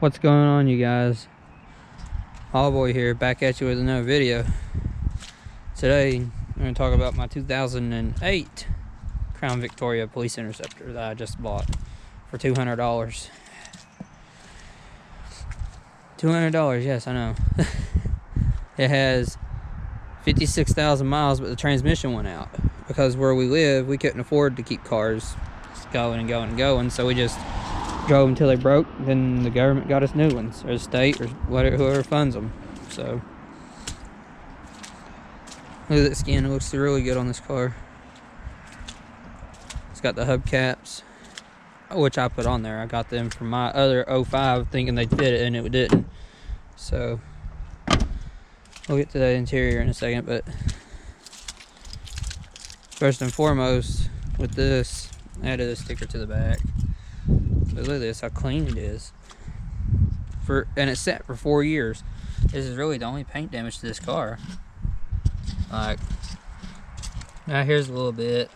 What's going on, you guys? Boy here, back at you with another video. Today I'm going to talk about my 2008 Crown Victoria Police Interceptor that I just bought for $200. $200, yes, I know. It has 56,000 miles, but the transmission went out because where we live we couldn't afford to keep cars going and going and going, so we just drove until they broke. Then the government got us new ones, or the state, or whatever, whoever funds them. So look at that skin, it looks really good on this car. It's got the hubcaps, which I put on there. I got them from my other 05 thinking they'd fit it, and it didn't. So we'll get to the interior in a second, but first and foremost, with this, I added a sticker to the back. But look at this, how clean it is. And it's set for 4 years. This is really the only paint damage to this car. Like, now here's a little bit.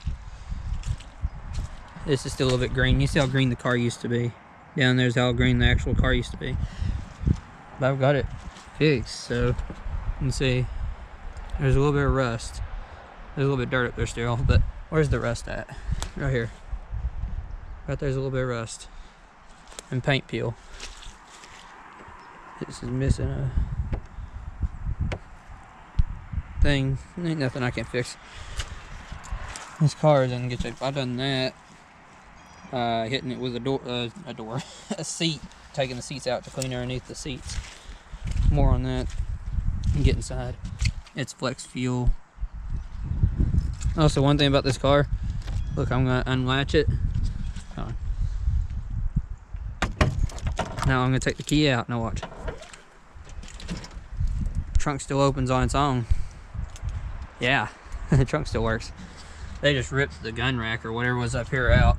This is still a little bit green. You see how green the car used to be. Down there's how green the actual car used to be. But I've got it fixed, so you can see there's a little bit of rust. There's a little bit of dirt up there still, but where's the rust at? Right here. Right there's a little bit of rust and paint peel. This is missing a thing. Ain't nothing I can fix. This car is in good shape. I've done that. Hitting it with a seat, taking the seats out to clean underneath the seats. More on that. Get inside. It's flex fuel. Also, one thing about this car, look, I'm gonna unlatch it. Hold on. Now I'm gonna take the key out. Now watch. Trunk still opens on its own. Yeah, the trunk still works. They just ripped the gun rack or whatever was up here out.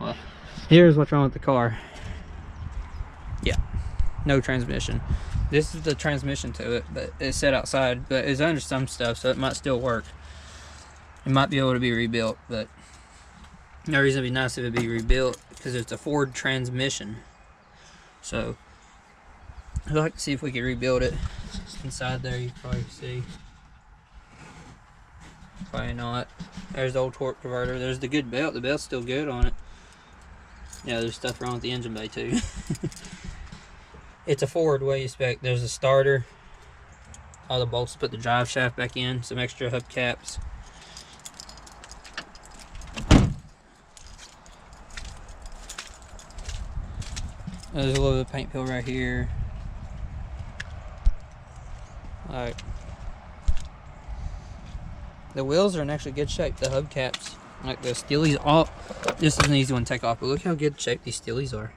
Well, here's what's wrong with the car. Yeah, no transmission. This is the transmission to it, but it's set outside, but it's under some stuff, so it might still work. It might be able to be rebuilt, but no reason it'd be nice if it'd be rebuilt because it's a Ford transmission. So I'd like to see if we could rebuild it. Inside there, you can probably see. Probably not. There's the old torque converter. There's the good belt. The belt's still good on it. Yeah, there's stuff wrong with the engine bay too. It's a Ford way you expect. There's a starter. All the bolts to put the drive shaft back in. Some extra hubcaps. There's a little bit of paint peel right here. Alright. The wheels are in actually good shape. The hubcaps, like the steelies, this is an easy one to take off, but look how good shape these steelies are.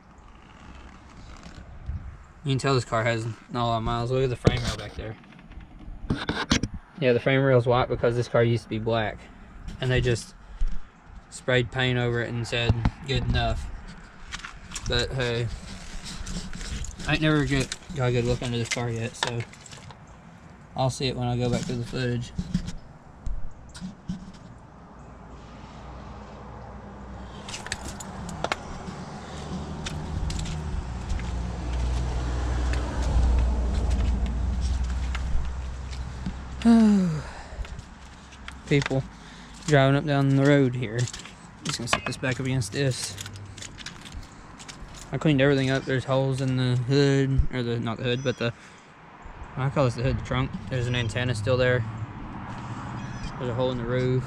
You can tell this car has not a lot of miles. Look at the frame rail back there. Yeah, the frame rail's white because this car used to be black. And they just sprayed paint over it and said, good enough. But hey, I ain't never got a good look under this car yet, so I'll see it when I go back to the footage. People driving up down the road here. I'm just gonna set this back up against this. I cleaned everything up. There's holes in the hood, or not the hood, but I call this the hood, the trunk. There's an antenna still there. There's a hole in the roof,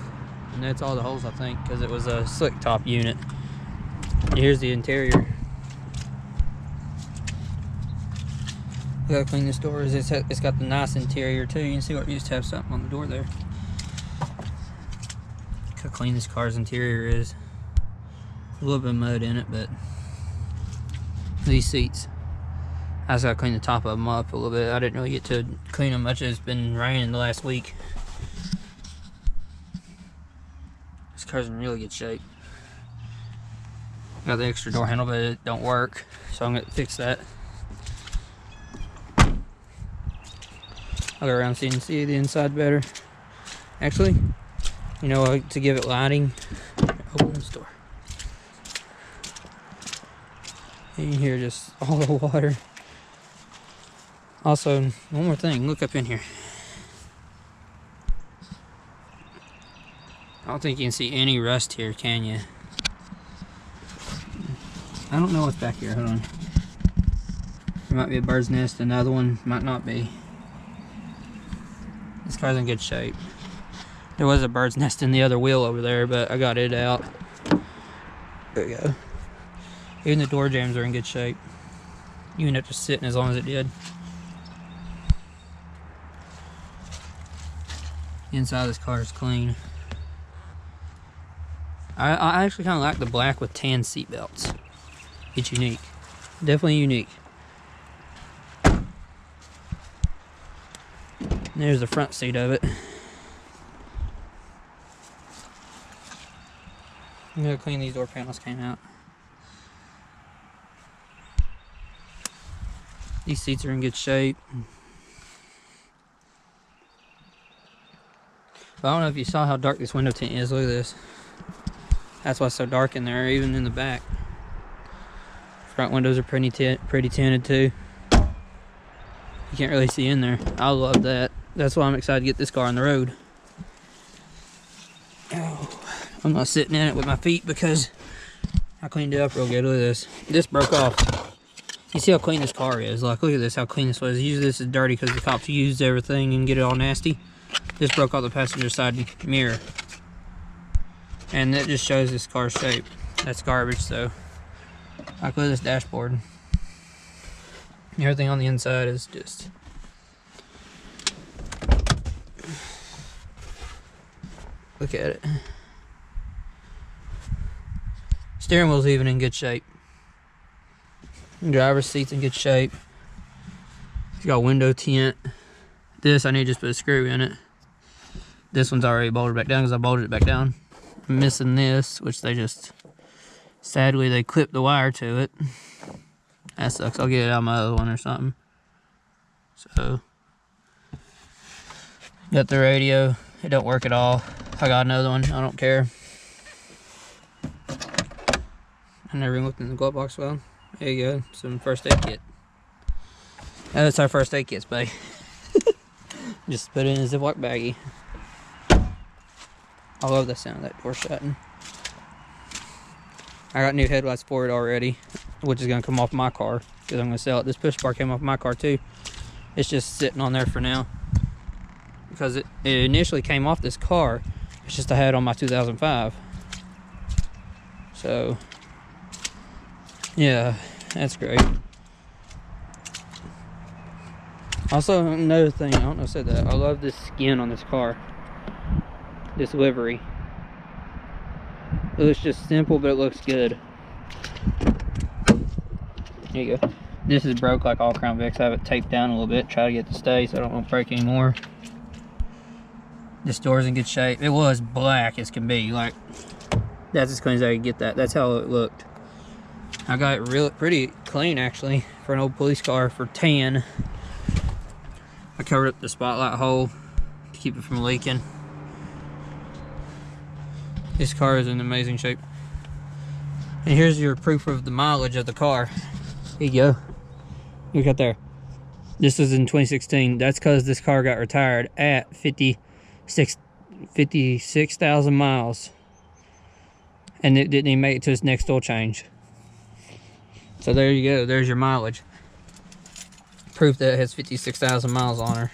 and that's all the holes, I think, because it was a slick top unit. Here's the interior. We gotta clean this door. It's got the nice interior too. You can see what used to have something on the door there. Look how clean this car's interior is. A little bit of mud in it, but these seats, I just gotta clean the top of them up a little bit. I didn't really get to clean them much. It's been raining the last week. This car's in really good shape. Got the extra door handle, but it don't work, so I'm gonna fix that. I'll go around so you can see the inside better. Actually, you know, to give it lighting, open this door. You can hear just all the water. Also, one more thing, look up in here. I don't think you can see any rust here, can you? I don't know what's back here, hold on. There might be a bird's nest, another one might not be. This car's in good shape. There was a bird's nest in the other wheel over there, but I got it out. There we go. Even the door jambs are in good shape. Even after sitting as long as it did. The inside of this car is clean. I actually kind of like the black with tan seat belts. It's unique. Definitely unique. There's the front seat of it. I'm gonna clean these door panels came out. These seats are in good shape. But I don't know if you saw how dark this window tint is. Look at this. That's why it's so dark in there, even in the back. Front windows are pretty tinted too. You can't really see in there. I love that. That's why I'm excited to get this car on the road. Oh, I'm not sitting in it with my feet because I cleaned it up real good. Look at this. This broke off. You see how clean this car is. Like, look at this, how clean this was. Usually this is dirty because the cops used everything and get it all nasty. This broke off the passenger side mirror. And that just shows this car's shape. That's garbage, so. Like, look at this dashboard. Everything on the inside is just. Look at it. Steering wheel's even in good shape. Driver's seat's in good shape. It's got window tint. This, I need to just put a screw in it. This one's already bolted back down because I bolted it back down. I'm missing this, which they just, sadly, they clipped the wire to it. That sucks. I'll get it out of my other one or something. So, got the radio. It don't work at all. I got another one. I don't care. I never even looked in the glove box. Well, there you go. Some first aid kit. That's our first aid kits, buddy. Just put it in a Ziploc baggie. I love the sound of that door shutting. I got new headlights for it already, which is going to come off my car because I'm going to sell it. This push bar came off my car too. It's just sitting on there for now because it initially came off this car. It's just I had it on my 2005. So, yeah, that's great. Also, another thing, I don't know if I said that, I love this skin on this car. This livery. It looks just simple, but it looks good. There you go. This is broke like all Crown Vics. I have it taped down a little bit, try to get it to stay so I don't want to break anymore. This door's in good shape. It was black as can be. Like, that's as clean as I could get that. That's how it looked. I got it real pretty clean actually for an old police car for tan. I covered up the spotlight hole to keep it from leaking. This car is in amazing shape. And here's your proof of the mileage of the car. Here you go. Look out there. This is in 2016. That's because this car got retired at 56,000 miles. And it didn't even make it to its next oil change. So there you go. There's your mileage. Proof that it has 56,000 miles on her.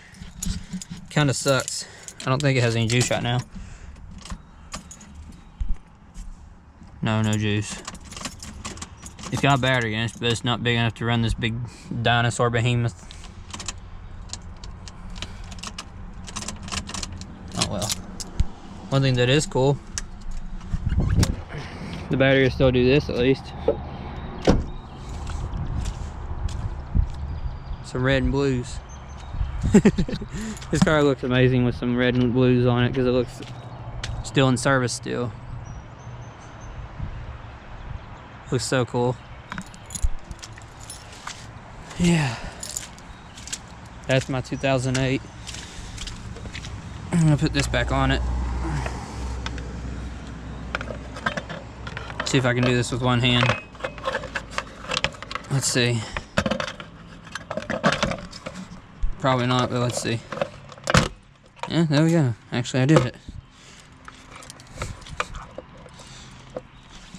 Kind of sucks. I don't think it has any juice right now. No juice. It's got a battery in it, but it's not big enough to run this big dinosaur behemoth. Oh well. One thing that is cool, the battery will still do this at least. Some red and blues. This car looks amazing with some red and blues on it because it looks still in service still. Looks so cool. Yeah. That's my 2008. I'm gonna put this back on it. See if I can do this with one hand. Let's see. Probably not, but let's see. Yeah, there we go. Actually, I did it.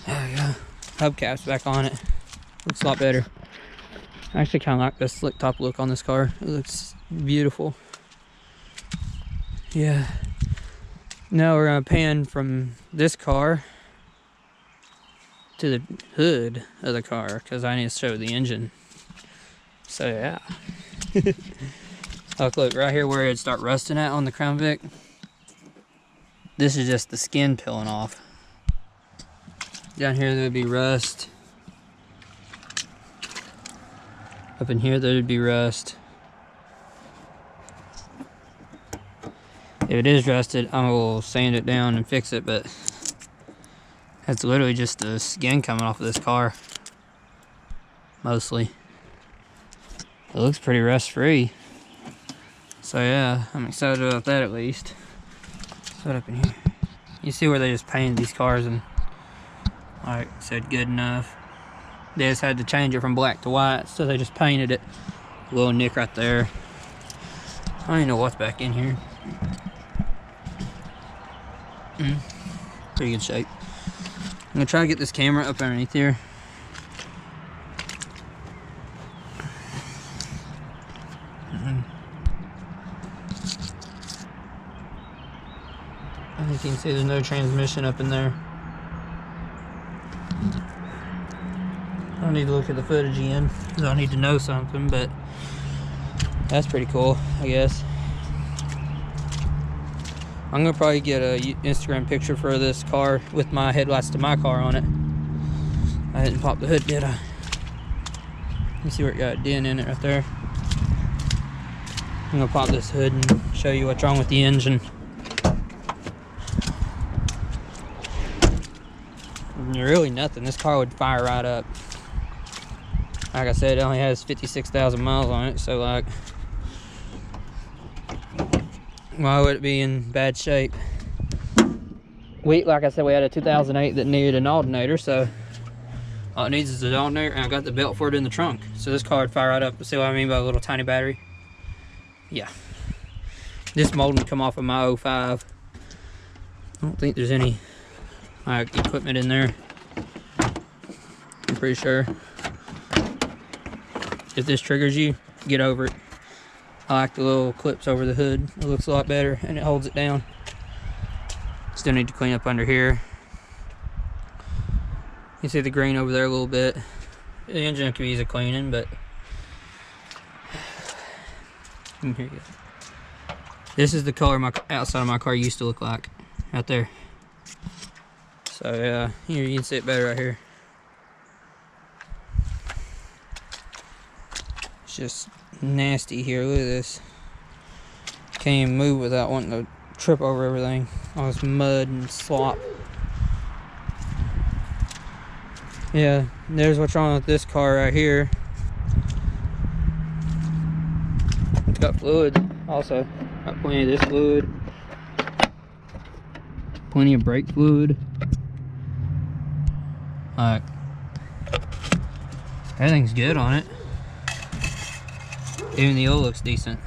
There we go. Hubcap's back on it. Looks a lot better. I actually kind of like the slick top look on this car. It looks beautiful. Yeah. Now we're gonna pan from this car to the hood of the car because I need to show the engine. So yeah. Look right here where it'd start rusting at on the Crown Vic. This is just the skin peeling off. Down here there would be rust. Up in here there would be rust. If it is rusted, I will sand it down and fix it, but that's literally just the skin coming off of this car. Mostly. It looks pretty rust free. So yeah, I'm excited about that at least. What's up in here? You see where they just painted these cars and like I said, good enough. They just had to change it from black to white, so they just painted it. A little nick right there. I don't even know what's back in here. Pretty good shape. I'm gonna try to get this camera up underneath here. I think you can see there's no transmission up in there. I need to look at the footage again because I need to know something, but that's pretty cool, I guess. I'm gonna probably get a Instagram picture for this car with my headlights to my car on it. I didn't pop the hood, did I? Let me see where it got a dent in it right there. I'm gonna pop this hood and show you what's wrong with the engine. Really nothing. This car would fire right up. Like I said, it only has 56,000 miles on it, so like, why would it be in bad shape? Like I said, we had a 2008 that needed an alternator, so all it needs is an alternator, and I got the belt for it in the trunk. So this car would fire right up. See what I mean by a little tiny battery? Yeah. This molding come off of my 05. I don't think there's any like equipment in there. I'm pretty sure. If this triggers you, get over it. I like the little clips over the hood. It looks a lot better and it holds it down. Still need to clean up under here. You see the green over there a little bit. The engine could use a cleaning, but here you go. This is the color my outside of my car used to look like, right there. So yeah, here you can see it better right here. It's just nasty here. Look at this. Can't even move without wanting to trip over everything. All this mud and slop. Yeah, there's what's wrong with this car right here. It's got fluid also. Got plenty of this fluid. Plenty of brake fluid. Like, everything's good on it. Even the oil looks decent.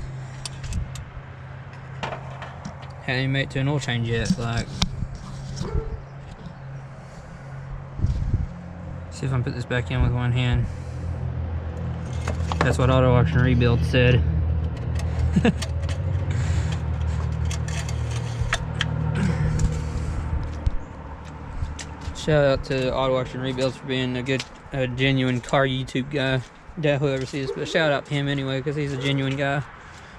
Haven't even made it to an oil change yet. Like, see if I can put this back in with one hand. That's what Auto Auction Rebuild said. Shout out to Auto Auction Rebuilds for being a genuine car YouTube guy. Doubt whoever sees this, but shout out to him anyway, because he's a genuine guy.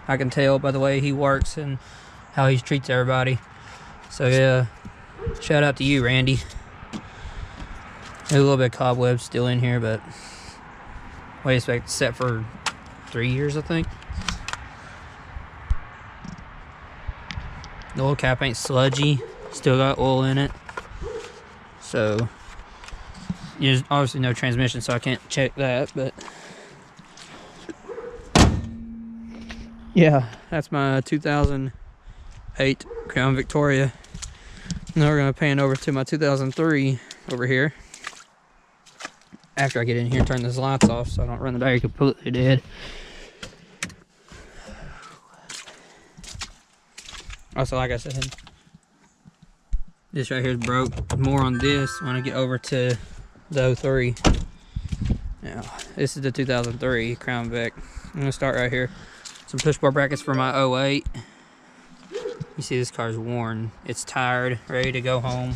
I can tell by the way he works and how he treats everybody. So yeah, shout out to you, Randy. There's a little bit of cobwebs still in here, but what do you expect? Set for 3 years, I think. The oil cap ain't sludgy. Still got oil in it. So there's obviously no transmission, so I can't check that, but yeah, that's my 2008 Crown Victoria. Now we're gonna pan over to my 2003 over here. after I get in here, turn those lights off so I don't run the battery completely dead. Also, like I said, this right here is broke. More on this when I get over to the 03. Now, this is the 2003 Crown Vic. I'm gonna start right here. Some push bar brackets for my 08. You see this car's worn. It's tired, ready to go home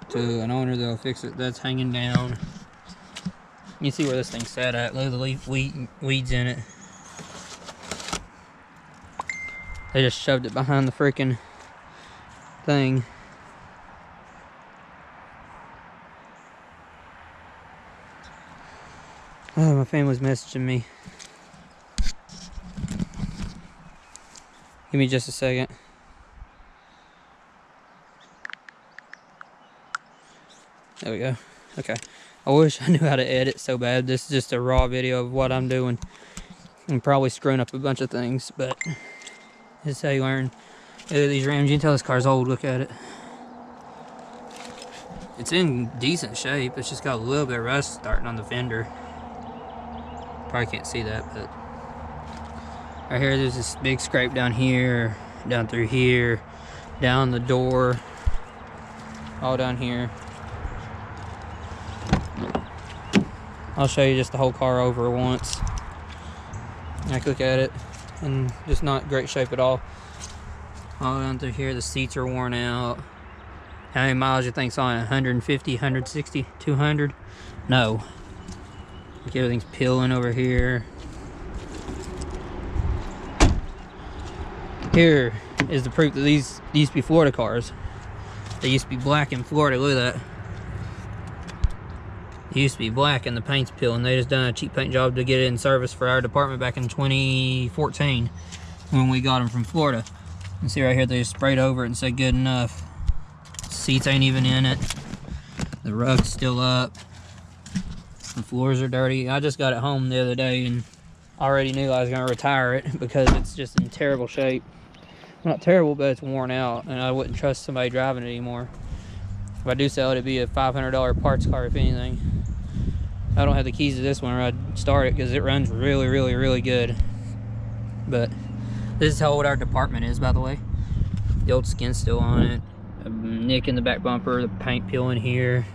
to an owner that'll fix it. That's hanging down. You see where this thing's sat at. Look at the weeds in it. They just shoved it behind the freaking thing. Oh, my family's messaging me. Give me just a second. There we go. Okay. I wish I knew how to edit so bad. This is just a raw video of what I'm doing. I'm probably screwing up a bunch of things, but this is how you learn. Look at these rims. You can tell this car's old. Look at it. It's in decent shape. It's just got a little bit of rust starting on the fender. Probably can't see that, but right here there's this big scrape down here, down through here, down the door, all down here. I'll show you just the whole car over once. I look at it, and just not great shape at all. All down through here, the seats are worn out. How many miles you think's on it? 150, 160, 200? No. Look, everything's peeling over here. Here is the proof that these used to be Florida cars. They used to be black in Florida. Look at that. It used to be black and the paint's peeling. They just done a cheap paint job to get it in service for our department back in 2014 when we got them from Florida. And see right here, they just sprayed over it and said good enough. Seats ain't even in it. The rug's still up. The floors are dirty. I just got it home the other day and already knew I was going to retire it because it's just in terrible shape. Not terrible, but it's worn out, and I wouldn't trust somebody driving it anymore. If I do sell it, it'd be a $500 parts car, if anything. I don't have the keys to this one, or I'd start it because it runs really, really, really good. But this is how old our department is, by the way. The old skin's still on it. A nick in the back bumper, the paint peeling here.